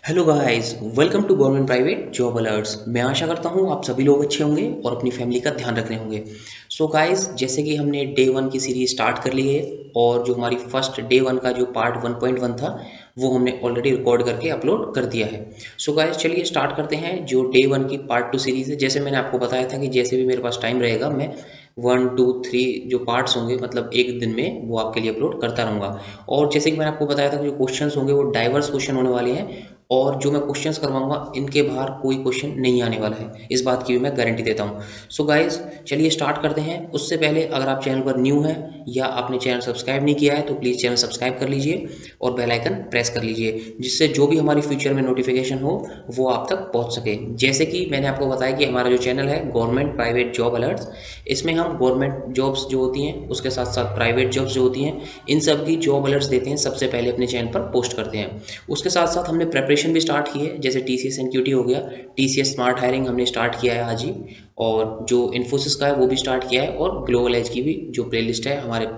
Hello guys, welcome to government private job alerts. मैं आशा करता हूँ आप सभी लोग अच्छे होंगे और अपनी फैमिली का ध्यान रख रहे होंगे। सो गाइस, जैसे कि हमने डे वन की सीरीज स्टार्ट कर ली है और जो हमारी फर्स्ट डे वन का जो पार्ट 1.1 था वो हमने ऑलरेडी रिकॉर्ड करके अपलोड कर दिया है। सो गाइस, चलिए स्टार्ट करते हैं जो डे वन की पार्ट 2 सीरीज़ है। जैसे मैंने आपको बताया था कि जैसे भी मेरे पास टाइम रहेगा मैं 1 2 3 जो पार्ट्स होंगे मतलब एक दिन में वो आपके लिए अपलोड करता रहूँगा। और जैसे कि मैंने आपको बताया था कि जो क्वेश्चंस होंगे वो डाइवर्स क्वेश्चन होने वाले हैं और जो मैं क्वेश्चंस करवाऊंगा इनके बाहर कोई क्वेश्चन नहीं आने वाला है, इस बात की भी मैं गारंटी देता हूँ। सो गाइज, चलिए स्टार्ट करते हैं। उससे पहले अगर आप चैनल पर न्यू हैं या आपने चैनल सब्सक्राइब नहीं किया है तो प्लीज़ चैनल सब्सक्राइब कर लीजिए और बेल आइकन प्रेस कर लीजिए, जिससे जो भी हमारी फ्यूचर में नोटिफिकेशन हो वो आप तक पहुँच सके। जैसे कि मैंने आपको बताया कि हमारा जो चैनल है गवर्नमेंट प्राइवेट जॉब अलर्ट्स, इसमें हम गवर्नमेंट जॉब्स जो होती हैं उसके साथ साथ प्राइवेट जॉब्स जो होती हैं इन सब की जॉब अलर्ट्स देते हैं, सबसे पहले अपने चैनल पर पोस्ट करते हैं। उसके साथ साथ हमने प्रेपरेशन भी स्टार्ट की है, जैसे टीसीएस एनक्यूटी हो गया, टीसीएस स्मार्ट हायरिंग हमने स्टार्ट किया है आज ही, और जो इन्फोसिस का है वो भी स्टार्ट किया है, और ग्लोबल एज की भी जो प्लेलिस्ट है हमारे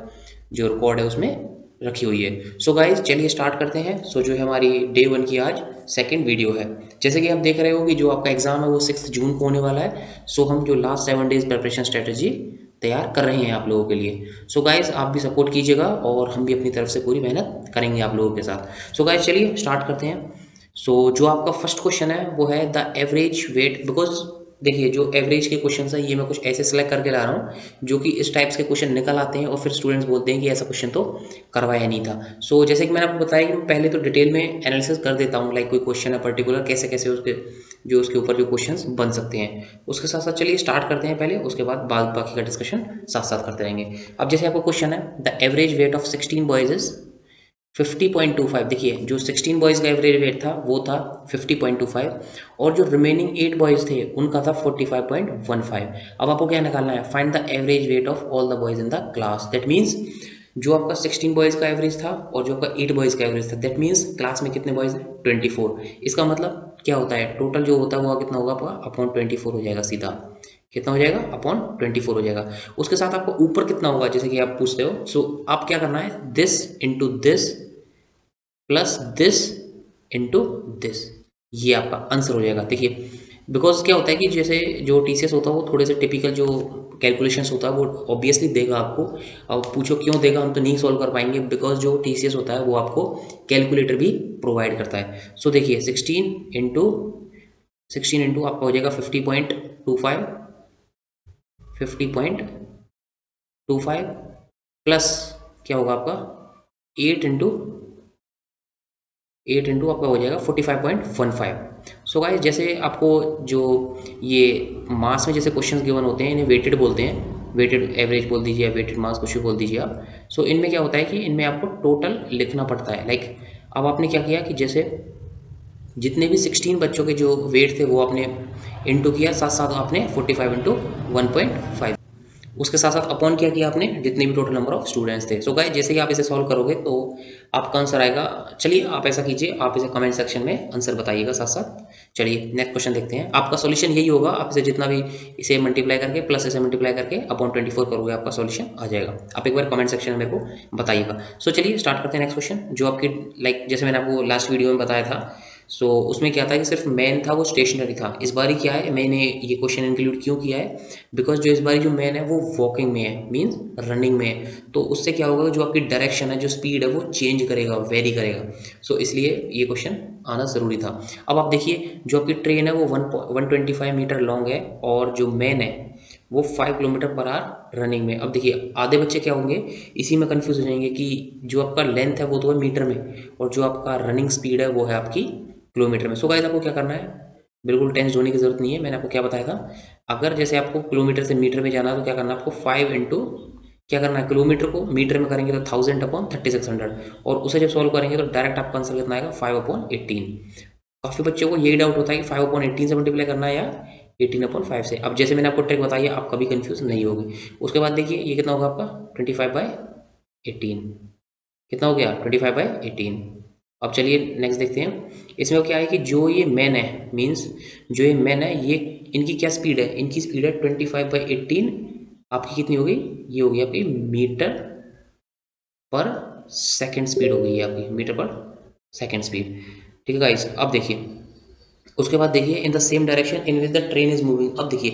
जो रिकॉर्ड है उसमें रखी हुई है। सो गाइज, चलिए स्टार्ट करते हैं। सो जो है हमारी डे वन की आज सेकेंड वीडियो है। जैसे कि आप देख रहे हो कि जो आपका एग्जाम है वो 6 जून को होने वाला है। सो हम जो लास्ट 7 डेज प्रिपरेशन स्ट्रेटेजी तैयार कर रहे हैं आप लोगों के लिए। सो गाइज, आप भी सपोर्ट कीजिएगा और हम भी अपनी तरफ से पूरी मेहनत करेंगे आप लोगों के साथ। सो गाइज, चलिए स्टार्ट करते हैं। सो जो आपका फर्स्ट क्वेश्चन है वो है द एवरेज वेट। बिकॉज देखिए, जो एवरेज के क्वेश्चन है ये मैं कुछ ऐसे सेलेक्ट करके ला रहा हूँ जो कि इस टाइप्स के क्वेश्चन निकल आते हैं और फिर स्टूडेंट्स बोलते हैं कि ऐसा क्वेश्चन तो करवाया नहीं था। सो जैसे कि मैंने आपको बताया कि मैं पहले तो डिटेल में एनालिसिस कर देता हूँ, लाइक कोई क्वेश्चन है पर्टिकुलर कैसे कैसे उसके जो उसके ऊपर जो क्वेश्चंस बन सकते हैं। उसके साथ साथ चलिए स्टार्ट करते हैं पहले, उसके बाद बाकी का डिस्कशन साथ साथ करते रहेंगे। अब जैसे आपको क्वेश्चन है the average weight of 16 boys is 50.25। देखिए, जो 16 बॉयज़ का एवरेज वेट था वो था 50.25 और जो रिमेनिंग 8 बॉयज़ थे उनका था 45.15। अब आपको क्या निकालना है, find the average weight of all the boys in the class. That means जो आपका 16 बॉयज़ का एवरेज था और जो आपका 8 बॉयज़ का एवरेज था, दैट मीन्स क्लास में कितने बॉयज़ हैं, 24। इसका मतलब क्या होता है, टोटल जो होता है वो कितना होगा आपका अपॉन 24 हो जाएगा सीधा। कितना हो जाएगा, अपॉन 24 हो जाएगा। उसके साथ आपको ऊपर कितना होगा, जैसे कि आप पूछते हो। सो आप क्या करना है, this into this plus this into this, ये आपका आंसर हो जाएगा। देखिए, बिकॉज क्या होता है कि जैसे जो टीसीएस होता है वो थोड़े से टिपिकल जो कैलकुलेशंस होता है वो ऑब्वियसली देगा आपको। अब पूछो क्यों देगा, हम तो नहीं सॉल्व कर पाएंगे, बिकॉज जो टीसीएस होता है वो आपको कैलकुलेटर भी प्रोवाइड करता है। सो देखिए, 16 इंटू आपका हो जाएगा 50.25, 50.25 प्लस क्या होगा आपका 8 इंटू आपका हो जाएगा 45.15। सो गाइस, जैसे आपको जो ये मास में जैसे क्वेश्चंस गिवन होते हैं इन्हें वेटेड बोलते हैं, वेटेड एवरेज बोल दीजिए या वेटेड मास, कुछ भी बोल दीजिए आप। सो इनमें क्या होता है कि इनमें आपको टोटल लिखना पड़ता है। लाइक अब आपने क्या किया कि जैसे जितने भी 16 बच्चों के जो वेट थे वो आपने इंटू किया, साथ साथ आपने 45 इंटू 1.5, उसके साथ साथ अपॉन क्या किया आपने, जितने भी टोटल नंबर ऑफ स्टूडेंट्स थे। सो गाइस, जैसे ही आप इसे सॉल्व करोगे तो आपका आंसर आएगा। चलिए आप ऐसा कीजिए, आप इसे कमेंट सेक्शन में आंसर बताइएगा साथ साथ। चलिए नेक्स्ट क्वेश्चन देखते हैं। आपका सॉल्यूशन यही होगा, आप इसे जितना भी इसे मल्टीप्लाई करके प्लस इसे मल्टीप्लाई करके अपॉन 24 करोगे, आपका सॉल्यूशन आ जाएगा। आप एक बार कमेंट सेक्शन में मेरे को बताइएगा। सो चलिए स्टार्ट करते हैं नेक्स्ट क्वेश्चन, जो आपकी लाइक जैसे मैंने आपको लास्ट वीडियो में बताया था। सो उसमें क्या था कि सिर्फ मैन था वो स्टेशनरी था। इस बारी क्या है, मैंने ये क्वेश्चन इंक्लूड क्यों किया है, बिकॉज जो इस बारी जो मैन है वो वॉकिंग में है, मीन्स रनिंग में है। तो उससे क्या होगा, जो आपकी डायरेक्शन है, जो स्पीड है वो चेंज करेगा, वेरी करेगा। सो इसलिए ये क्वेश्चन आना ज़रूरी था। अब आप देखिए, जो आपकी ट्रेन है वो 125 मीटर लॉन्ग है और जो मैन है वो 5 किलोमीटर पर आवर रनिंग में। अब देखिए, आधे बच्चे क्या होंगे, इसी में कंफ्यूज हो जाएंगे कि जो आपका लेंथ है वो तो है मीटर में और जो आपका रनिंग स्पीड है वो है आपकी किलोमीटर में। सो गाइस, आपको क्या करना है, बिल्कुल टेंस होने की जरूरत नहीं है। मैंने आपको क्या बताया था, अगर जैसे आपको किलोमीटर से मीटर में जाना है तो क्या करना है आपको 5 इंटू क्या करना है, किलोमीटर को मीटर में करेंगे तो 1000/3600, और उसे जब सॉल्व करेंगे तो डायरेक्ट आपका आंसर कितना आएगा, 5/18। काफ़ी बच्चों को यही डाउट होता है कि 5/18 से मल्टीप्लाई करना है या 18/5 से। अब जैसे मैंने आपको ट्रिक बताई है, आप कभी कंफ्यूज नहीं होगी। उसके बाद देखिए ये कितना होगा आपका 25/18, कितना हो गया 25/18। अब चलिए नेक्स्ट देखते हैं। इसमें क्या है कि जो ये मैन है, मीन्स जो ये मैन है ये इनकी क्या स्पीड है, इनकी स्पीड है 25/18। आपकी कितनी हो गई, ये हो गई आपकी मीटर पर सेकंड स्पीड हो गई है, आपकी मीटर पर सेकंड स्पीड। ठीक है गाइस, अब देखिए उसके बाद देखिए in the same direction in which the train is moving. अब देखिए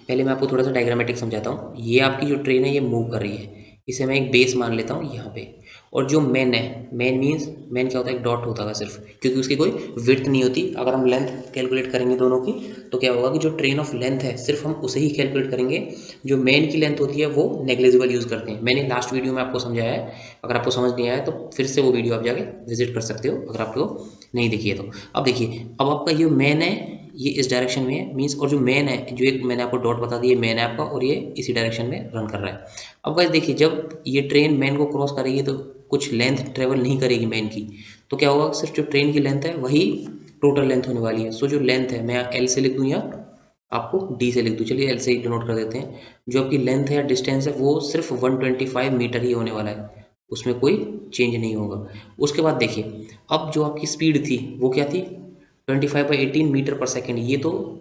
पहले मैं आपको थोड़ा सा डायग्रामेटिक समझाता हूँ। ये आपकी जो ट्रेन है ये मूव कर रही है, इसे मैं एक बेस मान लेता हूँ यहाँ पे। और जो मैन है, मैन मीन्स मैन क्या होता है, एक डॉट होता है सिर्फ, क्योंकि उसकी कोई विड्थ नहीं होती। अगर हम लेंथ कैलकुलेट करेंगे दोनों की तो क्या होगा कि जो ट्रेन ऑफ लेंथ है सिर्फ हम उसे ही कैलकुलेट करेंगे, जो मैन की लेंथ होती है वो नेग्लिजिबल यूज़ करते हैं। मैंने लास्ट वीडियो में आपको समझाया है, अगर आपको समझ नहीं आया तो फिर से वो वीडियो आप जाके विजिट कर सकते हो अगर आपको नहीं देखी है तो। अब देखिए अब आपका ये मैन है, ये इस डायरेक्शन में है मीन्स, और जो मैन है जो एक मैंने आपको डॉट बता दिया मैन है आपका, और ये इसी डायरेक्शन में रन कर रहा है। अब गाइस देखिए जब ये ट्रेन मैन को क्रॉस करेगी तो कुछ लेंथ ट्रेवल नहीं करेगी मैन की, तो क्या होगा, सिर्फ जो ट्रेन की लेंथ है वही टोटल लेंथ होने वाली है। सो जो लेंथ है मैं एल से लिख दूँ या आपको डी से लिख दूँ, चलिए एल से ही डिनोट कर देते हैं। जो आपकी लेंथ है या डिस्टेंस है वो सिर्फ 125 मीटर ही होने वाला है, उसमें कोई चेंज नहीं होगा। उसके बाद देखिए अब जो आपकी स्पीड थी वो क्या थी, 25/18 मीटर पर सेकेंड, ये तो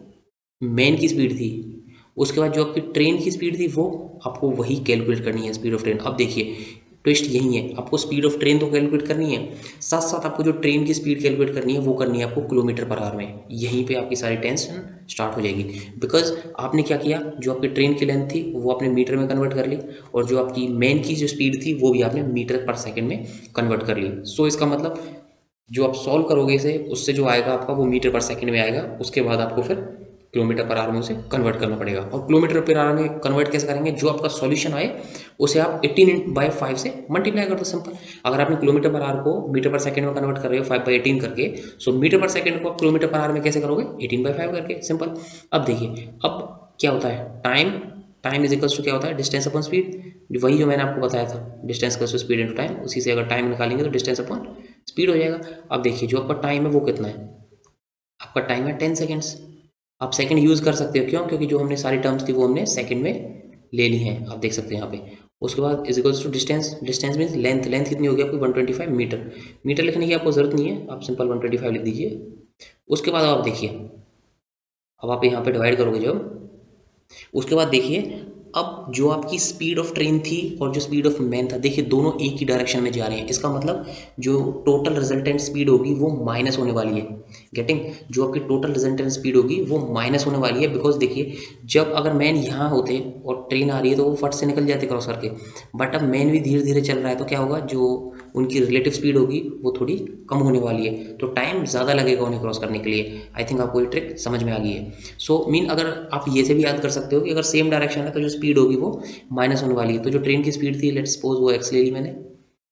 मेन की स्पीड थी। उसके बाद जो आपकी ट्रेन की स्पीड थी वो आपको वही कैलकुलेट करनी है, स्पीड ऑफ ट्रेन। अब देखिए ट्विस्ट यही है, आपको स्पीड ऑफ ट्रेन तो कैलकुलेट करनी है, साथ साथ आपको जो ट्रेन की स्पीड कैलकुलेट करनी है वो करनी है आपको किलोमीटर पर आवर में। यहीं पे आपकी सारी टेंशन स्टार्ट हो जाएगी, बिकॉज आपने क्या किया, जो आपकी ट्रेन की लेंथ थी वो आपने मीटर में कन्वर्ट कर ली, और जो आपकी मेन की जो स्पीड थी वो भी आपने मीटर पर सेकेंड में कन्वर्ट कर ली। सो इसका मतलब जो आप सॉल्व करोगे इसे, उससे जो आएगा आपका वो मीटर पर सेकंड में आएगा, उसके बाद आपको फिर किलोमीटर पर आवर में उसे कन्वर्ट करना पड़ेगा। और किलोमीटर पर आवर में कन्वर्ट कैसे करेंगे, जो आपका सॉल्यूशन आए उसे आप 18/5 से मल्टीप्लाई कर दो, सिंपल। अगर आपने किलोमीटर पर आवर को मीटर पर सेकंड में कन्वर्ट कर रहे हो 5/18 करके, सो मीटर पर सेकंड को आप किलोमीटर पर आवर में कैसे करोगे, 18/5 करके, सिंपल। अब देखिए अब क्या होता है, time time is equals to क्या होता है, डिस्टेंस अपॉन स्पीड। वही जो मैंने आपको बताया था, distance equals to speed into time, उसी से अगर टाइम निकालेंगे तो डिस्टेंस अपॉन स्पीड हो जाएगा। अब देखिए जो आपका टाइम है वो कितना है, आपका टाइम है 10 सेकेंड्स। आप सेकंड यूज़ कर सकते हो, क्यों, क्योंकि जो हमने सारी टर्म्स थी वो हमने सेकंड में ले ली हैं, आप देख सकते हैं यहाँ पे। उसके बाद is equals to distance, distance means length, length कितनी होगी आपकी 125 मीटर। मीटर लिखने की आपको ज़रूरत नहीं है, आप सिंपल 125 लिख दीजिए। उसके बाद आप देखिए अब आप यहाँ पे डिवाइड करोगे जब, उसके बाद देखिए अब जो आपकी स्पीड ऑफ ट्रेन थी और जो स्पीड ऑफ मैन था, देखिए दोनों एक ही डायरेक्शन में जा रहे हैं, इसका मतलब जो टोटल रिजल्टेंट स्पीड होगी वो माइनस होने वाली है। गेटिंग, जो आपकी टोटल रिजल्टेंट स्पीड होगी वो माइनस होने वाली है, बिकॉज देखिए जब अगर मैन यहाँ होते और ट्रेन आ रही है तो वो फट से निकल जाते क्रॉस करके, बट अब मैन भी धीरे धीरे चल रहा है तो क्या होगा, जो उनकी रिलेटिव स्पीड होगी वो थोड़ी कम होने वाली है, तो टाइम ज़्यादा लगेगा उन्हें क्रॉस करने के लिए। आई थिंक आपको ये ट्रिक समझ में आ गई है। सो मीन अगर आप ये से भी याद कर सकते हो कि अगर सेम डायरेक्शन है तो जो स्पीड होगी वो माइनस होने वाली है। तो जो ट्रेन की स्पीड थी लेट्स सपोज वो एक्स ले ली मैंने,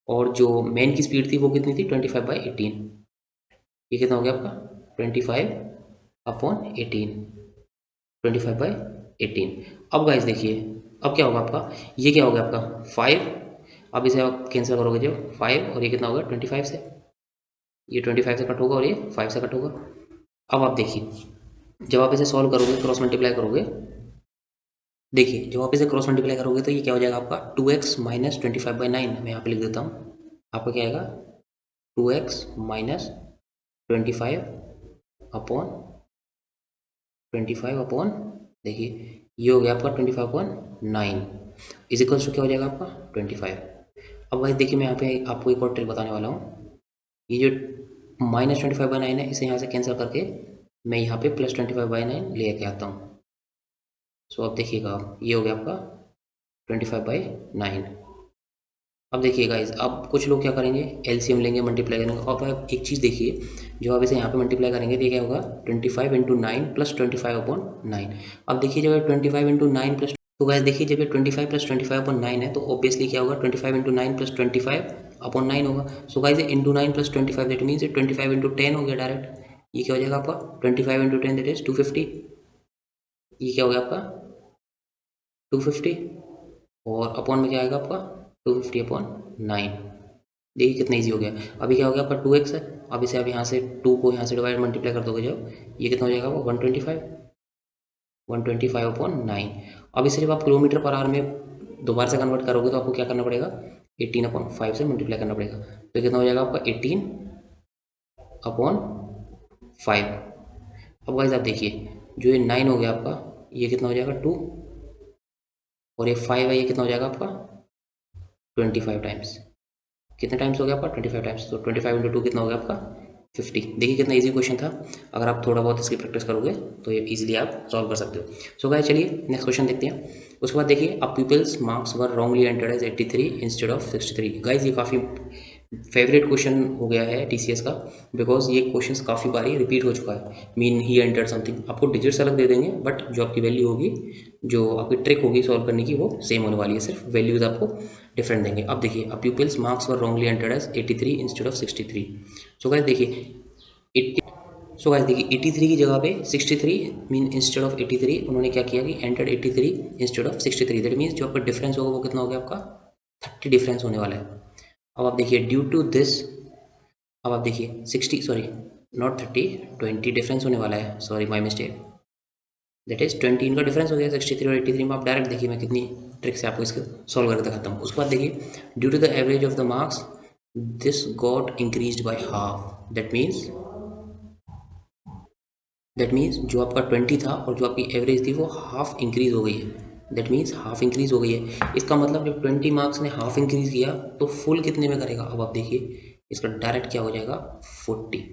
और जो मेन की स्पीड थी वो कितनी थी 25/18। ये कितना हो गया आपका 25/18, 25/18। अब गाइस देखिए अब क्या होगा आपका, ये क्या हो गया आपका 5, अब इसे आप कैंसिल करोगे जब 5, और ये कितना होगा 25 से, ये 25 से कट होगा और ये 5 से कट होगा। अब आप देखिए जब आप इसे सॉल्व करोगे, क्रॉस मल्टीप्लाई करोगे, देखिए जब आप इसे क्रॉस मल्टीप्लाई करोगे तो ये क्या हो जाएगा आपका 2x माइनस 25/9, मैं यहाँ पे लिख देता हूँ। आपका क्या आएगा 2x माइनस 25/25 देखिए ये हो गया आपका 25/9 इज इक्वल्स टू क्या हो जाएगा आपका 25। अब भाई देखिए मैं यहाँ पे आपको एक और ट्रिक बताने वाला हूँ। ये जो -25/9 है इसे यहाँ से कैंसिल करके मैं यहाँ पे +25/9 ले के आता हूँ। सो अब देखिएगा आप, ये हो गया आपका 25/9। अब देखिए गाइज, अब कुछ लोग क्या करेंगे, एलसीएम लेंगे, मल्टीप्लाई करेंगे। अब आप एक चीज़ देखिए, जो आप इसे यहाँ पे मल्टीप्लाई करेंगे तो ये क्या होगा 25 × 9 + 25/9। अब देखिए जब 25 × 9 प्लस, तो गाइज देखिए जब ये 25 + 25/9 है तो ऑब्वियसली क्या होगा 25 × 9 + 25/9 होगा। So guys into 9 + 25 that means 25 × 10 हो गया डायरेक्ट। ये क्या हो जाएगा आपका 25 × 10 दैट इज 250। ये क्या हो गया आपका 250, और अपॉन में क्या आएगा आपका 250/9। देखिए कितना इजी हो गया। अभी क्या हो गया आपका 2x है, अब इसे आप यहाँ से 2 को यहाँ से डिवाइड मल्टीप्लाई कर दोगे जब, ये कितना हो जाएगा वो 125, 125/9। अब इसे जब आप किलोमीटर पर आवर में दोबारा से कन्वर्ट करोगे तो आपको क्या करना पड़ेगा 18/5 से मल्टीप्लाई करना पड़ेगा, तो कितना हो जाएगा आपका 18/5। अब गाइस आप देखिए जो ये 9 हो गया आपका, ये कितना हो जाएगा 2, और ये 5 है, ये कितना हो जाएगा आपका 25 टाइम्स। कितने टाइम्स हो गया आपका 25 टाइम्स, तो 25 × 2 कितना हो गया आपका 50। देखिए कितना इजी क्वेश्चन था, अगर आप थोड़ा बहुत इसकी प्रैक्टिस करोगे तो ये इजीली आप सॉल्व कर सकते हो। सो गाइस चलिए नेक्स्ट क्वेश्चन देखते हैं। उसके बाद देखिए uh people's marks were wrongly entered as 83 instead of 63। Guys ये काफ़ी फेवरेट क्वेश्चन हो गया है टीसीएस का, बिकॉज ये क्वेश्चन काफ़ी बारी रिपीट हो चुका है। मीन ही एंटर्ड समथिंग, आपको डिजिट्स अलग दे देंगे बट जो आपकी वैल्यू होगी, जो आपकी ट्रिक होगी सॉल्व करने की वो सेम होने वाली है, सिर्फ वैल्यूज आपको डिफरेंट देंगे। अब देखिए uh people's marks were wrongly entered as 83 instead of 63। So guys देखिए 80, सो गाइस देखिए 83 की जगह पे 63 मीन इंस्टेड ऑफ 83 उन्होंने क्या किया कि entered 83 instead of 63। That means जो आपका डिफरेंस होगा वो कितना हो गया आपका 30 डिफरेंस होने वाला है। अब आप देखिए ड्यू टू दिस, अब आप देखिए 60 सॉरी नॉट 30 20 डिफरेंस होने वाला है, sorry my mistake, that is 20 इनका डिफरेंस हो गया 63 और 83 में। आप डायरेक्ट देखिए मैं कितनी ट्रिक से आपको इसको सॉल्व करके दिखाता हूँ। उसके बाद देखिए due to the average of the marks this got increased by half. That means जो आपका 20 था और जो आपकी एवरेज थी वो हाफ इंक्रीज हो गई है। दैट मीन्स हाफ इंक्रीज हो गई है, इसका मतलब जब 20 मार्क्स ने हाफ इंक्रीज किया तो फुल कितने में करेगा। अब आप देखिए इसका डायरेक्ट क्या हो जाएगा 40।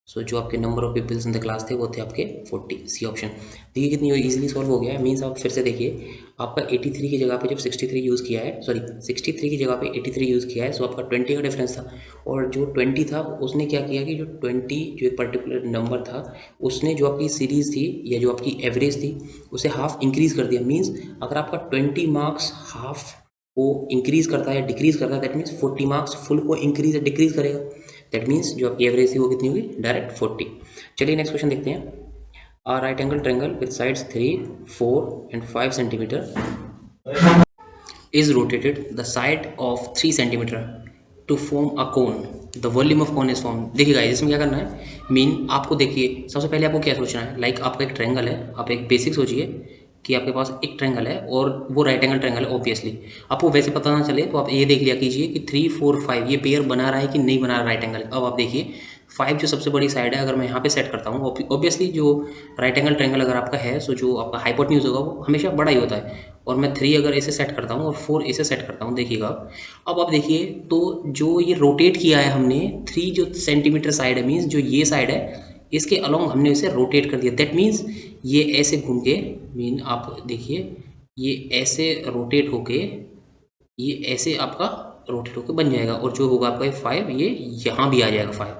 सो जो आपके number of people's in the class थे वो थे आपके 40, सी ऑप्शन। देखिए कितनी इजीली सॉल्व हो गया है। मीन्स आप फिर से देखिए आपका 83 की जगह पे जब 63 यूज़ किया है, सॉरी 63 की जगह पे 83 यूज़ किया है, सो आपका 20 का डिफरेंस था। और जो 20 था उसने क्या किया कि जो 20 जो एक पर्टिकुलर नंबर था उसने जो आपकी सीरीज़ थी या जो आपकी एवरेज थी उसे हाफ इंक्रीज़ कर दिया। मीन्स अगर आपका 20 मार्क्स हाफ को इंक्रीज़ करता है या डिक्रीज़ करता है, दैट मीन्स 40 मार्क्स फुल को इंक्रीज़ या डिक्रीज़ करेगा। दैट मीन्स जो आपकी एवरेज थी वो कितनी होगी डायरेक्ट 40। चलिए नेक्स्ट क्वेश्चन देखते हैं। A right angle triangle with sides 3, 4 and 5 centimetre is rotated the side of 3 centimetre to form a cone, the volume of cone is formed। देखिए गाइस इसमें क्या करना है, मीन आपको देखिए सबसे पहले आपको क्या सोचना है, लाइक आपका एक ट्रायंगल है, आप एक बेसिक सोचिए कि आपके पास एक ट्रायंगल है और वो राइट एंगल ट्रायंगल है। ऑब्वियसली आपको वैसे पता ना चले तो आप ये देख लिया कीजिए कि 3, 4, 5 ये पेयर बना रहा है कि नहीं बना रहा राइट एंगल। अब आप देखिए 5 जो सबसे बड़ी साइड है, अगर मैं यहाँ पे सेट करता हूँ, ऑब्वियसली जो राइट एंगल ट्रायंगल अगर आपका है सो जो आपका हाइपोटेन्यूज होगा वो हमेशा बड़ा ही होता है। और मैं 3 अगर इसे सेट करता हूँ और 4 इसे सेट करता हूँ, देखिएगा अब आप देखिए तो जो ये रोटेट किया है हमने 3 जो सेंटीमीटर साइड है, मीन्स जो ये साइड है इसके अलोंग हमने इसे रोटेट कर दिया। दैट मीन्स ये ऐसे घूम के, मीन आप देखिए ये ऐसे रोटेट होके, ये ऐसे आपका रोटेट होकर बन जाएगा और जो होगा आपका ये 5 ये यहाँ भी आ जाएगा 5।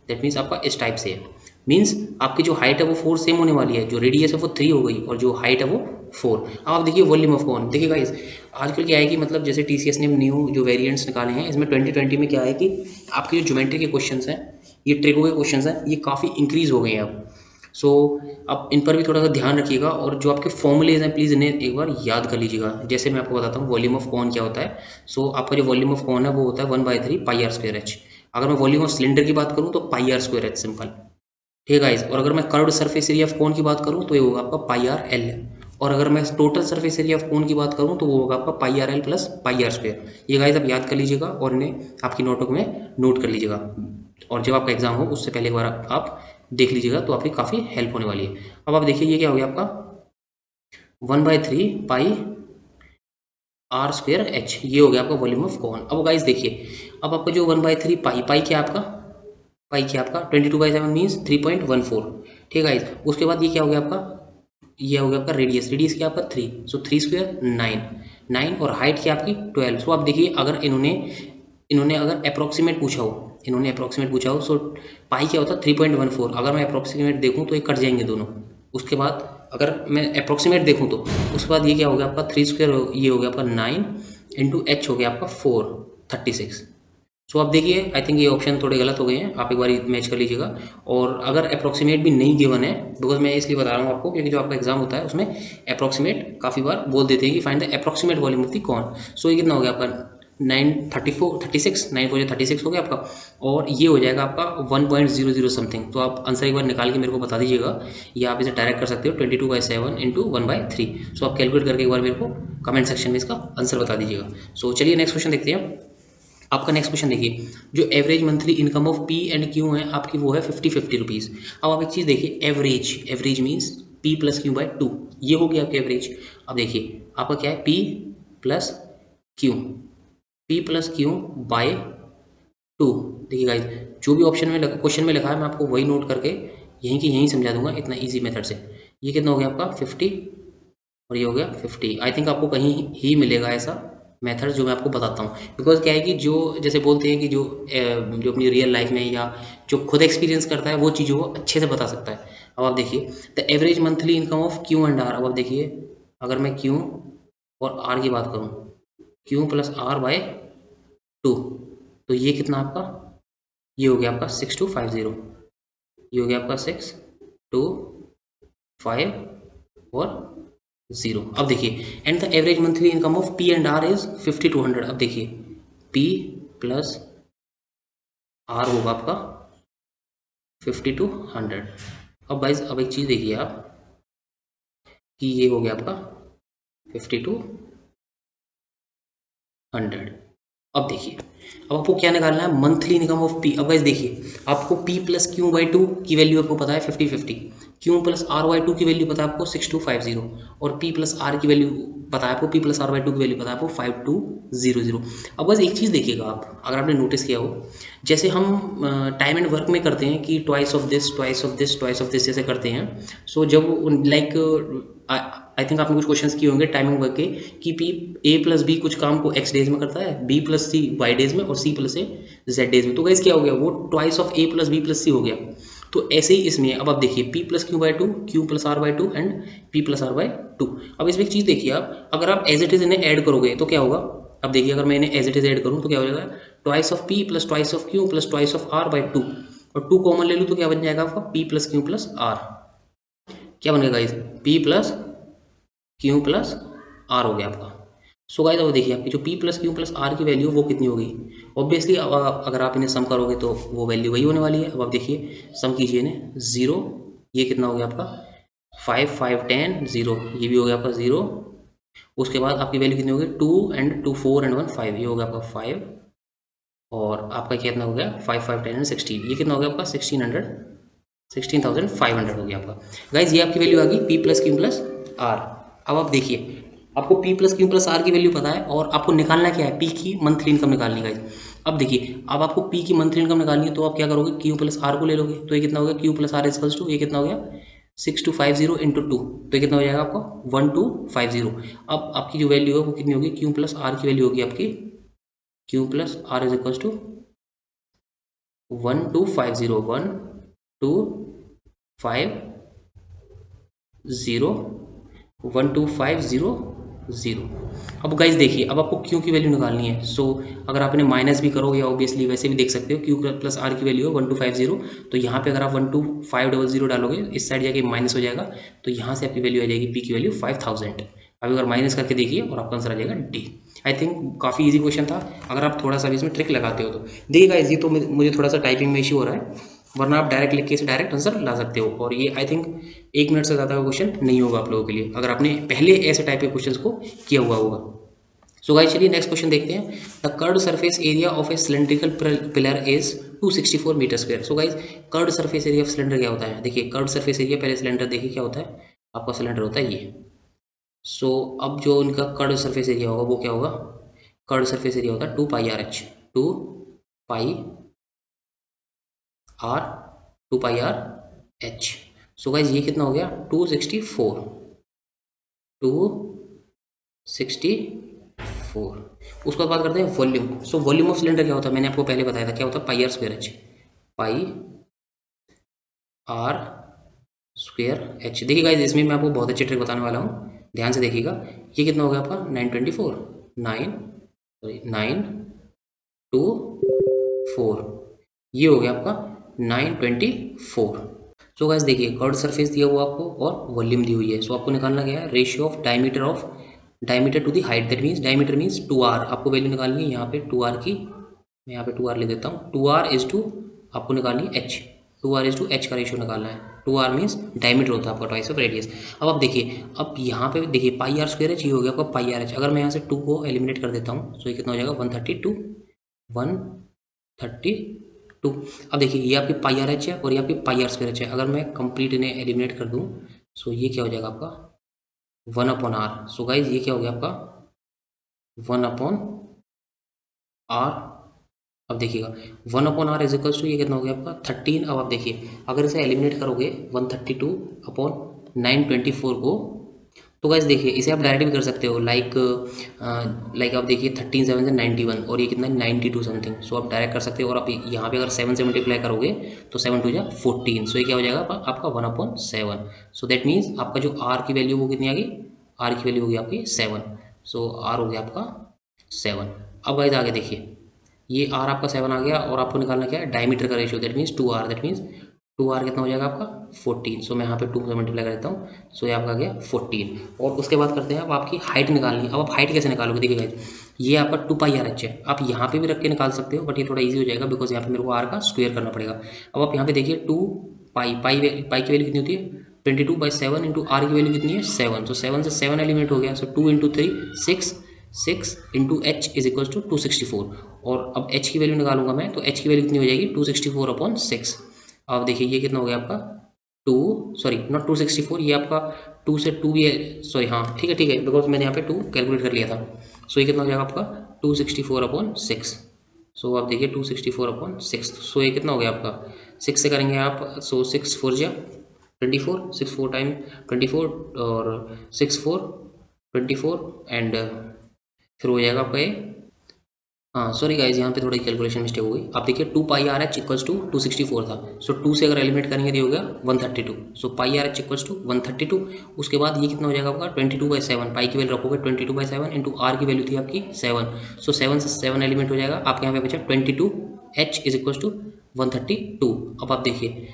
दैट मीन्स आपका इस टाइप से है। मीन्स आपकी जो हाइट है वो 4 सेम होने वाली है, जो रेडियस है वो 3 हो गई और जो हाइट है वो 4। अब आप देखिए वॉल्यूम ऑफ कॉन, देखिए गाइस आजकल क्या है कि मतलब जैसे टीसीएस ने न्यू जो वेरिएंट्स निकाले हैं इसमें 2020 में क्या है कि आपके जो ज्योमेट्री के क्वेश्चंस हैं, ये ट्रिको के क्वेश्चंस हैं, ये काफ़ी इंक्रीज हो गए हैं अब। सो आप इन पर भी थोड़ा सा ध्यान रखिएगा और जो आपके फॉर्मूलेज हैं प्लीज़ इन्हें एक बार याद कर लीजिएगा। जैसे मैं आपको बताता हूँ वॉल्यूम ऑफ कॉन क्या होता है। सो आपका जो वॉल्यूम ऑफ कॉन है वो होता है 1/3 पाई आर स्क्वायर एच। अगर मैं वॉल्यूम ऑफ सिलेंडर की बात करूँ तो पाई आर स्क्वायर एच सिंपल, ठीक है गाइस। और अगर मैं curved surface area of cone की बात करूँ तो ये होगा आपका पाई आर एल। और अगर मैं total surface area of cone की बात करूँ तो वो होगा आपका pi r l plus pi r square. ये गाइस आप याद कर लीजिएगा और इन्हें आपकी नोटबुक में नोट कर लीजिएगा और जब आपका एग्जाम हो उससे पहले एक बार आप देख लीजिएगा तो आपकी काफ़ी हेल्प होने वाली है। अब आप देखिए ये क्या हो गया आपका 1/3 पाई आर स्क्वायर एच, ये हो गया आपका वॉल्यूम ऑफ कॉन। अब गाइस देखिए अब आपका जो 1/3 पाई, पाई क्या आपका, पाई क्या आपका 22/7 मीन्स 3.14, ठीक है गाइस। उसके बाद ये क्या हो गया आपका, ये हो गया आपका रेडियस, रेडियस क्या आपका 3, सो 3 स्क्वायर 9, 9 और हाइट क्या आपकी 12। सो आप देखिए अगर इन्होंने इन्होंने अगर अप्रॉक्सीमेट पूछा हो, इन्होंने अप्रॉक्सीमेट पूछा हो, सो पाई क्या होता है 3.14। अगर मैं अप्रॉक्सीमेट देखूँ तो ये कट जाएंगे दोनों। उसके बाद अगर मैं अप्रॉक्सीमेट देखूँ तो उसके बाद ये क्या हो गया आपका 3 स्क्वायर, ये हो गया आपका 9 इंटू एच हो गया आपका 436। सो आप देखिए आई थिंक ये ऑप्शन थोड़े गलत हो गए हैं, आप एक बार मैच कर लीजिएगा। और अगर अप्रॉक्सीमेट भी नहीं गिवन है, बिकॉज मैं इसलिए बता रहा हूँ आपको क्योंकि जो आपका एग्जाम होता है उसमें अप्रॉक्सीमेट काफ़ी बार बोल देते हैं कि find the approximate volume of the cone. So ये कितना हो गया आपका 936 9 36 हो गया आपका, और ये हो जाएगा आपका 1.00 समथिंग। तो आप आंसर एक बार निकाल के मेरे को बता दीजिएगा, या आप इसे डायरेक्ट कर सकते हो 22/7 इंटू 1/3। सो आप कैलकुलेट करके एक बार मेरे को कमेंट सेक्शन में इसका आंसर बता दीजिएगा। सो चलिए नेक्स्ट क्वेश्चन देखते हैं। आपका नेक्स्ट क्वेश्चन देखिए, जो average monthly income of P and Q है आपकी वो है 50 रुपीज़। अब आप एक चीज़ देखिए, average, average means P plus Q by 2, ये हो गया आपकी एवरेज। अब देखिए आपका क्या है, P plus Q, P plus Q by 2। देखिए गाइज, जो भी ऑप्शन में क्वेश्चन में लिखा है मैं आपको वही नोट करके यहीं की यहीं समझा दूंगा इतना इजी मेथड से। ये कितना हो गया आपका 50 और ये हो गया 50। आई थिंक आपको कहीं ही मिलेगा ऐसा मेथड जो मैं आपको बताता हूँ, बिकॉज क्या है कि जो जैसे बोलते हैं कि जो अपनी रियल लाइफ में या जो खुद एक्सपीरियंस करता है वो चीज़ों को अच्छे से बता सकता है। अब आप देखिए the average monthly income of Q and R. अब आप देखिए अगर मैं क्यू और आर की बात करूँ, क्यू प्लस आर बाय 2, तो ये कितना आपका, ये हो गया आपका 6250। ये हो गया आपका 625 और 0। अब देखिए and the average monthly income of P and R is 5200। अब देखिए पी प्लस आर होगा आपका 5200। अब गाइज अब एक चीज़ देखिए आप कि ये हो गया आपका 5200। अब देखिए अब आपको क्या निकालना है, मंथली इनकम ऑफ पी। अब गाइस देखिए आपको पी प्लस क्यू बाई 2 की वैल्यू आपको पता है 5050, क्यू प्लस आर बाई 2 की वैल्यू पता है आपको 6250 और पी प्लस आर की वैल्यू पता है आपको, पी प्लस आर बाई 2 की वैल्यू पता है आपको 5200। अब बस एक चीज़ देखिएगा आप, अगर आपने नोटिस किया हो जैसे हम टाइम एंड वर्क में करते हैं कि twice of this twice of this twice of this जैसे करते हैं। सो जब लाइक आई थिंक आपने कुछ क्वेश्चंस किए होंगे टाइमिंग वर्क के कि पी ए प्लस बी कुछ काम को एक्स डेज में करता है, B plus C Y days में और C plus A Z days में। तो गाइस क्या हो गया, वो twice of A plus B plus C हो गया। तो ऐसे ही इसमें अब आप देखिए P plus Q by 2, Q plus R by 2 and P plus R by 2। अब इसमें एक चीज़ देखिए आप, अगर आप एज इट इज इन्हें ऐड करोगे तो क्या होगा। अब देखिए अगर मैं इन्हें एज इट इज ऐड करूँ तो क्या हो जाएगा, twice of P plus twice of Q plus twice of R by 2 और 2 कॉमन ले लूँ तो क्या बन जाएगा आपका P plus Q plus R. क्या बनेगा guys, P plus Q plus R हो गया आपका। सो गाइस अब देखिए आपकी जो P plus Q plus R की वैल्यू वो कितनी होगी। ऑब्वियसली अगर आप इन्हें सम करोगे तो वो वैल्यू वही होने वाली है। अब आप देखिए सम कीजिए इन्हें, 0, ये कितना हो गया आपका 5 5 10 0, ये भी हो गया आपका 0। उसके बाद आपकी वैल्यू कितनी होगी 2 एंड 2 4 एंड 1 5, ये हो गया आपका 5 और आपका कितना हो गया 5 5 10 एंड 16, ये कितना हो गया आपका 16,500 हो गया आपका। गाइज ये आपकी वैल्यू आ गई P plus Q plus R. अब आप देखिए आपको P plus Q plus R की वैल्यू पता है और आपको निकालना क्या है, पी की मंथली इनकम निकालनी है। अब देखिए अब आपको पी की मंथली इनकम निकालनी है तो आप क्या करोगे, क्यू प्लस आर को ले लोगे तो ये कितना हो गया, Q plus R equals to, ये कितना हो गया 6250 इंटू 2, तो ये कितना हो जाएगा आपको 1250। अब आपकी जो वैल्यू है वो कितनी होगी, क्यू प्लस आर की वैल्यू होगी आपकी, Q plus R is equals to 1250 1250 अब गाइज देखिए अब आपको क्यू की वैल्यू निकालनी है। सो अगर आप इन्हें माइनस भी करो या ऑब्वियसली वैसे भी देख सकते हो, क्यू प्लस आर की वैल्यू है 1250, तो यहाँ पे अगर आप 12500 डालोगे इस साइड जाके माइनस हो जाएगा तो यहाँ से आपकी वैल्यू आ जाएगी पी की वैल्यू 5000। अभी अगर माइनस करके देखिए और आपका आंसर आ जाएगा डी। आई थिंक काफ़ी इजी क्वेश्चन था अगर आप थोड़ा सा भी इसमें ट्रिक लगाते हो तो। देखिए गाइज ये तो मुझे थोड़ा सा टाइपिंग में इशू हो रहा है, वरना आप डायरेक्ट लिख के इसे डायरेक्ट आंसर ला सकते हो और ये आई थिंक 1 मिनट से ज़्यादा का क्वेश्चन नहीं होगा आप लोगों के लिए अगर आपने पहले ऐसे टाइप के क्वेश्चंस को किया हुआ होगा। सो गाइस चलिए नेक्स्ट क्वेश्चन देखते हैं। The curved surface area of a cylindrical pillar is 264 metre square. So guys curved surface area of cylinder क्या होता है, देखिए कर्व्ड सरफेस एरिया, पहले सिलेंडर देखिए क्या होता है, आपका सिलेंडर होता है ये। सो अब जो इनका कर्व्ड सरफेस एरिया होगा वो क्या होगा, कर्व्ड सरफेस एरिया होता है 2 pi r h, 2 pi r 2 pi r h. So guys ये कितना हो गया 264, 264। उसके बाद बात करते हैं volume. So volume of cylinder क्या होता है, मैंने आपको पहले बताया था क्या होता है, pi r square h, pi r square h. देखिए गाइज इसमें मैं आपको बहुत अच्छी ट्रिक बताने वाला हूँ, ध्यान से देखिएगा। ये कितना हो गया आपका 924, 924, ये हो गया आपका 924। सो गाइस देखिए कर्व्ड सरफेस दिया हुआ आपको और वॉल्यूम दी हुई है। सो आपको निकालना क्या है, ratio of diameter to the height, that means diameter means 2r। आपको वैल्यू निकालनी है यहाँ पे 2r की, मैं यहाँ पे 2r ले देता हूँ, 2r इज टू आपको निकालनी है h, 2r is to h का रेशियो निकालना है। 2r मीन्स डायमीटर होता है आपका ट्वाइस ऑफ रेडियस। अब आप देखिए अब यहाँ पे देखिए पाई आर स्क्वायर एच, ये हो गया आपका पाई आर एच। अगर मैं यहाँ से 2 को एलिमिनेट कर देता हूँ तो ये कितना हो जाएगा 132, 132। अब देखिए ये आपकी पाई आर एच है और ये आपकी पाई आर स्क्वायर एच है। अगर मैं कंप्लीट इन्हें एलिमिनेट कर दूं सो ये क्या हो जाएगा आपका 1 अपॉन आर। सो गाइज ये क्या हो गया आपका 1 अपॉन आर अब देखिएगा 1/r इज इक्वल्स टू ये कितना हो गया आपका 13। अब आप देखिए अगर इसे एलिमिनेट करोगे 132/924 को, तो गाइस देखिए इसे आप डायरेक्ट भी कर सकते हो लाइक आप देखिए 13 7 से 91 और ये कितना 92 समथिंग। सो आप डायरेक्ट कर सकते हो और आप यहाँ पे अगर 7 से मल्टीप्लाई करोगे तो 7 टू जा 14। सो ये क्या हो जाएगा आपका 1/7। सो दैट मीन्स आपका जो आर की वैल्यू वो कितनी आ गई, आर की वैल्यू होगी आपकी 7। सो आर हो गया आपका 7। अब गाइस आगे देखिए ये आर आपका 7 आ गया और आपको निकालना क्या है डायमीटर का ratio, that means 2r। That means 2r कितना हो जाएगा आपका 14। सो मैं यहाँ पे 2 से मल्टीप्लाई कर देता हूँ। सो ये आपका आ गया 14। और उसके बाद करते हैं अब आपकी हाइट निकालनी है। अब आप हाइट कैसे निकालोगे, देखिए गाइस ये आपका 2πrh है, आप यहाँ पे भी रख के निकाल सकते हो बट ये थोड़ा ईजी हो जाएगा बिकॉज यहाँ पे मेरे को आर का स्क्वायर करना पड़ेगा। अब आप यहाँ पे देखिए 2 पाई पाई की वैल्यू कितनी होती है 22/7 इंटू आर की वैल्यू कितनी है 7। सो 7 से 7 एलिमेंट हो गया। सो 2 into 3 6 into H is equals to 264। और अब एच की वैल्यू निकालूंगा मैं, तो एच की वैल्यू कितनी हो जाएगी 264/6। अब देखिए ये कितना हो गया आपका 2, सॉरी नॉट 264, ये आपका 2 से 2 भी है, सॉरी हाँ ठीक है बिकॉज मैंने यहाँ पे 2 कैलकुलेट कर लिया था। सो ये कितना हो जाएगा आपका 264/6। सो आप देखिए 264/6। सो ये कितना हो गया आपका 6 से करेंगे आप। सो 6 4 जा 24, 6 4 टाइम 24 और 6 4 24 एंड फिर हो जाएगा आपका ये, हाँ सॉरी गाइज यहाँ पे थोड़ी कैलकुलेशन मिस्टेक हो गई। आप देखिए 2πrh इक्वल्स टू 264 था। सो 2 से अगर एलिमिनेट करेंगे तो ये हो गया 132। सो πrh इक्वल्स टू 132। उसके बाद ये कितना हो जाएगा आपका 22/7, पाई की वैल्यू रखोगे 22/7 इंटू आर की वैल्यू थी आपकी 7। सो 7 से 7 एलिमेंट हो जाएगा आपके यहाँ पे बचा 22h इज इक्वल्स टू 132। अब आप देखिए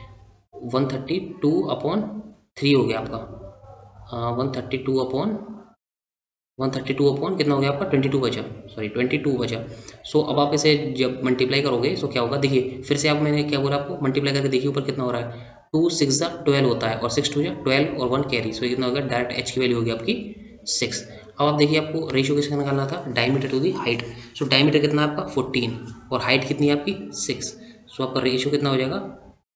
132/3 हो गया आपका, हाँ 132 कितना हो गया आपका 22 बचा, सॉरी 22 बचा। सो अब आप इसे जब मल्टीप्लाई करोगे सो क्या होगा, देखिए फिर से आप मैंने क्या बोला आपको मल्टीप्लाई करके देखिए ऊपर कितना हो रहा है 2 6 12 होता है और 6 2 12 और 1 कैरी। सो कितना हो गया डायरेक्ट एच की वैल्यू होगी आपकी 6। अब आप देखिए आपको रेशियो किसका निकालना था diameter to the height. So diameter कितना है आपका 14 और हाइट कितनी है आपकी 6। सो आपका रेशियो कितना हो जाएगा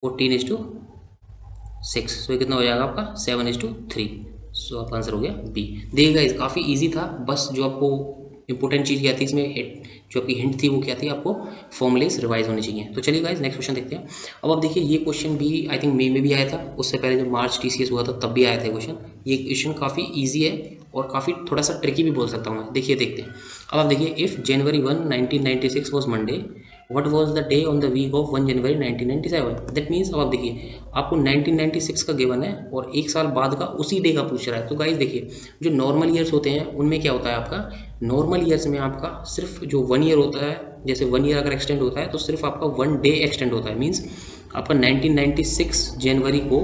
14:6। सो कितना हो जाएगा आपका 7:3। सो आपका आंसर हो गया बी। देखिएगा इस काफ़ी इजी था, बस जो आपको इंपॉर्टेंट चीज़ क्या थी इसमें जो आपकी हिंट थी वो क्या थी, आपको फॉर्मुलेस रिवाइज होने चाहिए। तो चलिए गाइस नेक्स्ट क्वेश्चन देखते हैं। अब आप देखिए ये क्वेश्चन भी आई थिंक मई में भी आया था, उससे पहले जब मार्च टीसीएस हुआ था तब भी आया था क्वेश्चन। ये क्वेश्चन काफ़ी ईजी है और काफ़ी थोड़ा सा ट्रिकी भी बोल सकता हूँ मैं। देखिए देखते हैं। अब आप देखिए if January 1 1996 was Monday, what was the day on the week of 1 January 1997। That means अब आप देखिए आपको 1996 का गिवन है और एक साल बाद का उसी डे का पूछ रहा है। तो गाइस देखिए जो नॉर्मल ईयर्स होते हैं उनमें क्या होता है आपका, नॉर्मल ईयर्स में आपका सिर्फ जो 1 ईयर होता है, जैसे 1 ईयर अगर एक्सटेंड होता है तो सिर्फ आपका 1 डे एक्सटेंड होता है। मीन्स आपका 1996 जनवरी को,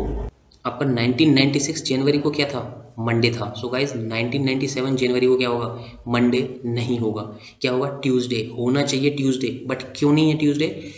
आपका 1996 जनवरी को क्या था मंडे था। सो गाइज 1997 जनवरी को क्या होगा मंडे नहीं होगा, क्या होगा ट्यूसडे होना चाहिए ट्यूसडे। बट क्यों नहीं है ट्यूसडे,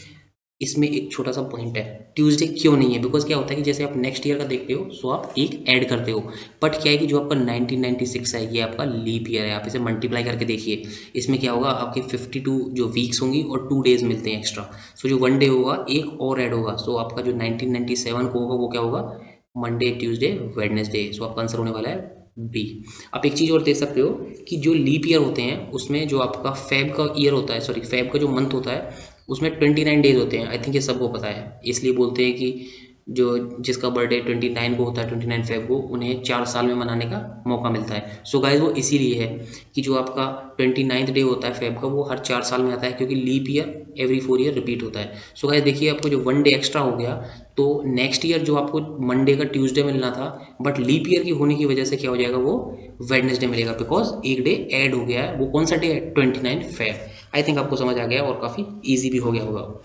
इसमें एक छोटा सा पॉइंट है, ट्यूसडे क्यों नहीं है, बिकॉज क्या होता है कि जैसे आप नेक्स्ट ईयर का देखते हो सो आप एक ऐड करते हो, बट क्या है कि जो आपका 1996 है ये आपका लीप ईयर है। आप इसे मल्टीप्लाई करके देखिए, इसमें क्या होगा आपके 52 जो वीक्स होंगी और 2 डेज मिलते हैं एक्स्ट्रा। सो जो 1 डे होगा एक और ऐड होगा। सो आपका जो 1997 को होगा वो क्या होगा मंडे ट्यूसडे वेडनेसडे। सो आपका आंसर होने वाला है बी। आप एक चीज़ और देख सकते हो कि जो लीप ईयर होते हैं उसमें जो आपका फेब का ईयर होता है, सॉरी फेब का जो मंथ होता है उसमें 29 डेज होते हैं। आई थिंक ये सबको पता है, इसलिए बोलते हैं कि जो जिसका बर्थडे 29 को होता है 29 फेब को उन्हें 4 साल में मनाने का मौका मिलता है। सो गाइज वो इसीलिए है कि जो आपका 29th डे होता है फेब का वो हर 4 साल में आता है, क्योंकि leap year every 4 year repeat होता है। सो गाइज देखिए आपको जो 1 डे एक्स्ट्रा हो गया, तो नेक्स्ट ईयर जो आपको मंडे का ट्यूसडे मिलना था बट लीप ईयर की होने की वजह से क्या हो जाएगा वो वेडनेसडे मिलेगा, बिकॉज एक डे ऐड हो गया है। वो कौन सा डे है 29 फेब। आई थिंक आपको समझ आ गया और काफ़ी ईजी भी हो गया होगा।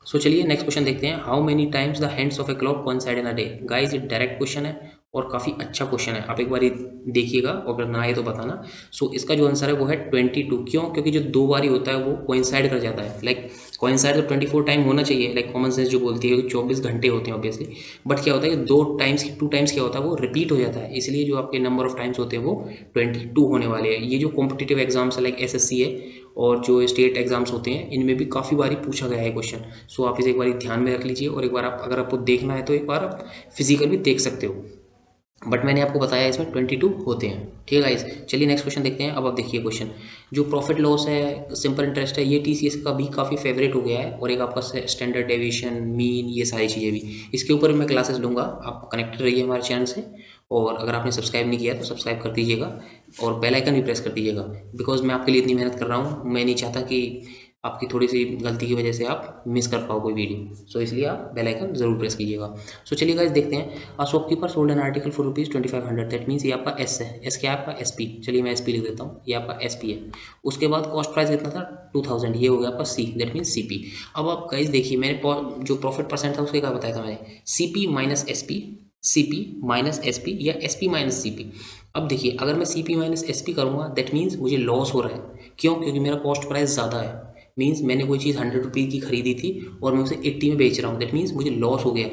सो चलिए नेक्स्ट क्वेश्चन देखते हैं। How many times the hands of a clock coincide in a day. Guys ये डायरेक्ट क्वेश्चन है और काफ़ी अच्छा क्वेश्चन है, आप एक बार देखिएगा और अगर ना आए तो बताना। सो इसका जो आंसर है वो है 22। क्यों, क्योंकि जो 2 बार ही होता है वो कोइंसाइड कर जाता है। लाइक कोइंसाइड तो 24 टाइम होना चाहिए, लाइक कॉमन सेंस जो बोलती है कि 24 घंटे होते हैं ऑब्वियसली, बट क्या होता है कि 2 टाइम्स क्या होता है वो रिपीट हो जाता है, इसलिए जो आपके नंबर ऑफ टाइम्स होते हैं वो 22 होने वाले हैं। ये जो कॉम्पिटिटिव एग्जाम्स है लाइक एसएससी है और जो स्टेट एग्जाम्स होते हैं इनमें भी काफ़ी बारी पूछा गया है क्वेश्चन। सो आप इसे एक बार ध्यान में रख लीजिए और एक बार आप अगर आपको देखना है तो एक बार आप फिजिकल भी देख सकते हो। बट मैंने आपको बताया इसमें 22 होते हैं। ठीक है गाइस, चलिए नेक्स्ट क्वेश्चन देखते हैं। अब आप देखिए क्वेश्चन, जो प्रॉफिट लॉस है, सिंपल इंटरेस्ट है, ये टीसीएस का भी काफ़ी फेवरेट हो गया है, और एक आपका स्टैंडर्ड डेविएशन, मीन, ये सारी चीज़ें भी, इसके ऊपर मैं क्लासेस लूँगा। आप कनेक्टेड रहिए हमारे चैनल से, और अगर आपने सब्सक्राइब नहीं किया तो सब्सक्राइब कर दीजिएगा, और बेल आइकन भी प्रेस कर दीजिएगा, बिकॉज मैं आपके लिए इतनी मेहनत कर रहा हूँ, मैं नहीं चाहता कि आपकी थोड़ी सी गलती की वजह से आप मिस कर पाओ कोई वीडियो। सो इसलिए आप बेल आइकन जरूर प्रेस कीजिएगा। सो चलिए गाइस देखते हैं। Shopkeeper sold an article for ₹2500, that means ये आपका एस है। एस क्या है आपका? एसपी। चलिए मैं एसपी लिख देता हूँ, ये आपका एसपी है। उसके बाद कॉस्ट प्राइस कितना था? 2000, ये हो गया आपका सी, दैट मीन्स सीपी। अब आप गाइस देखिए, मैंने जो प्रॉफिट परसेंट था उसके क्या बताया था मैंने? CP minus SP, CP minus SP, या एसपी माइनस सीपी। अब देखिए, अगर मैं सीपी माइनस एसपी करूँगा, दैट मीन्स मुझे लॉस हो रहा है। क्यों? क्योंकि मेरा कॉस्ट प्राइस ज़्यादा है। मीन्स मैंने कोई चीज़ 100 रुपीज़ की खरीदी थी और मैं उसे 80 में बेच रहा हूँ, दैट मीन्स मुझे लॉस हो गया।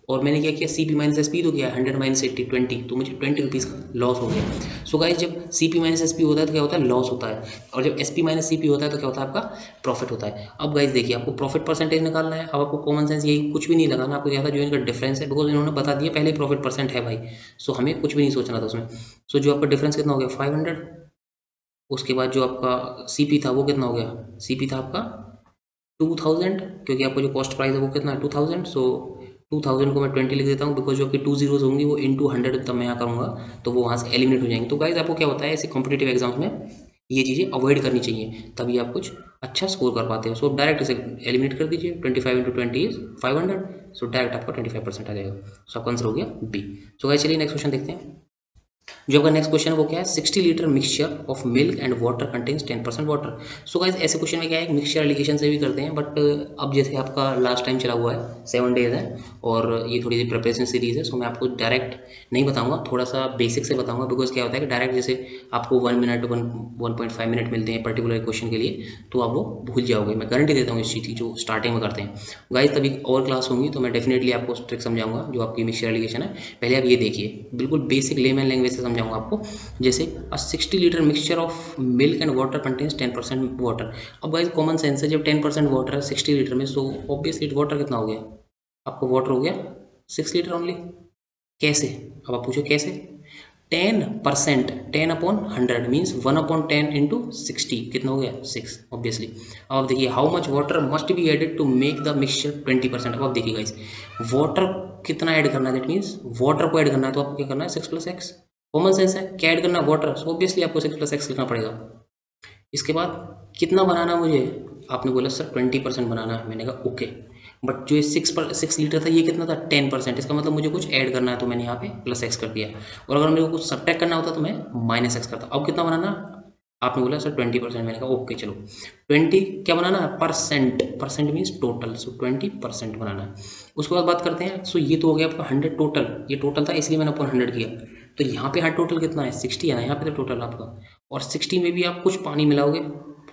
और मैंने क्या किया? C P minus S P तो किया, 100 माइनस 80, 20, तो मुझे 20 रुपीज़ का लॉस हो गया। सो गाइस, जब C P minus S P होता है तो क्या होता है? लॉस होता है। और जब S P minus C P होता है तो क्या होता है? आपका प्रॉफिट होता है। अब गाइस देखिए, आपको प्रॉफिट परसेंटेज निकालना है। अब आपको कॉमन सेंस यही, कुछ भी नहीं लगाना, आपको क्या था जो इनका डिफरेंस है, बिकॉज इन्होंने बता दिया पहले ही प्रॉफिट परसेंट है भाई। सो हमें कुछ भी नहीं सोचना था उसमें। सो जो आपका डिफरेंस कितना हो गया? 500। उसके बाद जो आपका सी पी था वो कितना हो गया? सी पी था आपका 2000, क्योंकि आपको जो कॉस्ट प्राइस है वो कितना है? 2000। सो 2000 को मैं 20 लिख देता हूँ, बिकॉज जो आपकी 2 जीरोज होंगी वो इंटू 100 तब मैं यहाँ करूँगा, तो वो वहाँ से एलिमिनेट हो जाएंगे। तो गाइज आपको क्या होता है, ऐसे कॉम्पिटेटिव एग्जाम्स में ये चीज़ें अवॉइड करनी चाहिए, तभी आप कुछ अच्छा स्कोर कर पाते हो। सो डायरेक्ट इसे एलिमिनेट कर दीजिए। 25 इंटू 20 इज 500। सो डायरेक्ट आपका 25% आ जाएगा। सो आपका आंसर हो गया बी। सो गाइज चलिए नेक्स्ट क्वेश्चन देखते हैं। जो आपका नेक्स्ट क्वेश्चन है वो क्या है? 60 litre mixture of milk and water contains 10% water. So guys, ऐसे क्वेश्चन में क्या है, मिक्सचर एलिगेशन से भी करते हैं, बट अब जैसे आपका लास्ट टाइम चला हुआ है, 7 डेज है, और ये थोड़ी सी प्रिपरेशन सीरीज है, सो मैं आपको डायरेक्ट नहीं बताऊंगा, थोड़ा सा बेसिक से बताऊंगा, बिकॉज क्या होता है कि डायरेक्ट जैसे आपको 1 मिनट 1.5 मिनट मिलते हैं पर्टिकुलर क्वेश्चन के लिए, तो आप वो भूल जाओगे। मैं गारंटी देता हूँ इस चीज़ की, जो स्टार्टिंग में करते हैं गाइस। तभी और क्लास होंगी तो मैं डेफिनेटली आपको ट्रिक समझाऊंगा, जो आपकी मिक्सचर एलिगेशन है। पहले आप ये देखिए, बिल्कुल बेसिक लेमन लैंग्वेज से समझाऊंगा आपको। जैसे 60 litre mixture of milk and water contains 10% water. अब गाइस कॉमन सेंस है, जब 10% वाटर है 60 लीटर में, सो ऑब्वियसली वाटर कितना हो गया? आपको वाटर हो गया 6 लीटर ओनली। कैसे? अब आप पूछो कैसे? 10%, 10/100 मीन्स 1/10 इंटू 60, कितना हो गया? 6 ऑब्वियसली। अब आप देखिए, how much water must be added to make the mixture 20%। अब आप देखिए गाइस, वाटर कितना ऐड करना है, दैट मीन्स वाटर को ऐड करना है, तो आपको क्या करना है? 6 + x। कॉमन सेंस है, क्या ऐड करना है? वाटर। सो ऑब्वियसली आपको 6 + x लिखना पड़ेगा। इसके बाद कितना बनाना है मुझे? आपने बोला सर 20% बनाना है, मैंने कहा ओके, बट जो ये 6 लीटर था ये कितना था? 10%। इसका मतलब मुझे कुछ ऐड करना है, तो मैंने यहाँ पे +x कर दिया, और अगर मेरे को कुछ सब्ट्रैक्ट करना होता तो मैं -x करता। अब कितना बनाना? आपने बोला सर 20%, मैंने कहा ओके चलो 20 क्या बनाना है? परसेंट। परसेंट मीन्स टोटल, सो 20% बनाना है। उसके बाद बात करते हैं। सो ये तो हो गया आपका 100 टोटल, ये टोटल था इसलिए मैंने अपन 100 किया। तो यहाँ पे हाँ टोटल कितना है? 60 है ना यहाँ पे, तो टोटल आपका, और 60 में भी आप कुछ पानी मिलाओगे,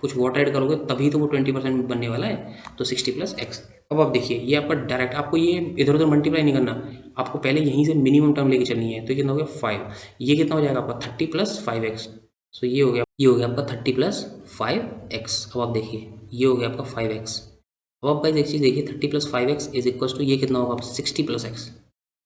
कुछ वाटर ऐड करोगे, तभी तो वो 20% बनने वाला है। तो 60 + x। अब आप देखिए, ये आपका डायरेक्ट, आपको ये इधर उधर मल्टीप्लाई नहीं करना, आपको पहले यहीं से मिनिमम टर्म लेके चलनी है। तो कितना हो गया? 5। ये कितना हो जाएगा आपका? 30 + 5x। सो ये हो गया आपका 30 + 5x। अब आप देखिए, ये हो गया आपका 5x। अब आप गाइस एक चीज़ देखिए, 30 + 5x इज इक्वल टू ये कितना होगा? 60 + x।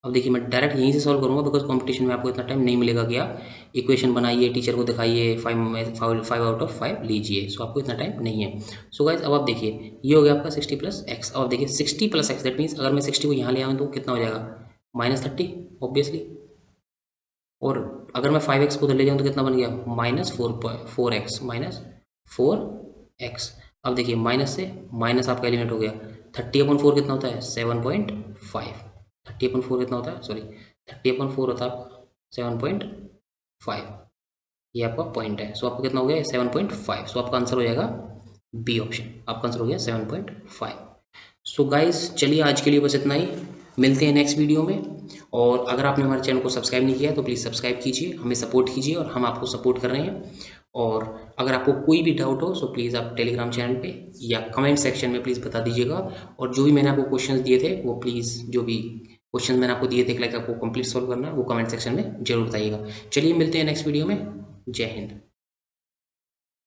अब देखिए, मैं डायरेक्ट यहीं से सॉल्व करूंगा, बिकॉज कंपटीशन में आपको इतना टाइम नहीं मिलेगा कि आप इक्वेशन बनाइए, टीचर को दिखाइए, 5/5 लीजिए। सो आपको इतना टाइम नहीं है। सो गाइज अब आप देखिए, ये हो गया आपका 60 + x। अब देखिए 60 + x, दैट मीन्स अगर मैं 60 को यहाँ ले आऊँ तो कितना हो जाएगा? -30 ऑब्वियसली। और अगर मैं 5x को उधर ले जाऊँ तो कितना बन गया? -4x, -4x। अब देखिए, माइनस से माइनस आपका एलिमिनेट हो गया। 30/4 कितना होता है? 7.5। 30/4 कितना होता है? सॉरी, 30/4 होता है आपका 7.5। ये आपका पॉइंट है। सो आपको कितना हो गया? 7.5। सो आपका आंसर हो जाएगा बी ऑप्शन। आपका आंसर हो गया 7.5। सो गाइस चलिए, आज के लिए बस इतना ही। मिलते हैं नेक्स्ट वीडियो में। और अगर आपने हमारे चैनल को सब्सक्राइब नहीं किया तो प्लीज़ सब्सक्राइब कीजिए, हमें सपोर्ट कीजिए, और हम आपको सपोर्ट कर रहे हैं। और अगर आपको कोई भी डाउट हो, सो प्लीज़ आप टेलीग्राम चैनल पे या कमेंट सेक्शन में प्लीज़ बता दीजिएगा। और जो भी मैंने आपको क्वेश्चंस दिए थे, वो प्लीज़, जो भी क्वेश्चन मैंने आपको दिए थे, लाइक आपको कंप्लीट सॉल्व करना है, वो कमेंट सेक्शन में जरूर बताइएगा। चलिए मिलते हैं नेक्स्ट वीडियो में। जय हिंद।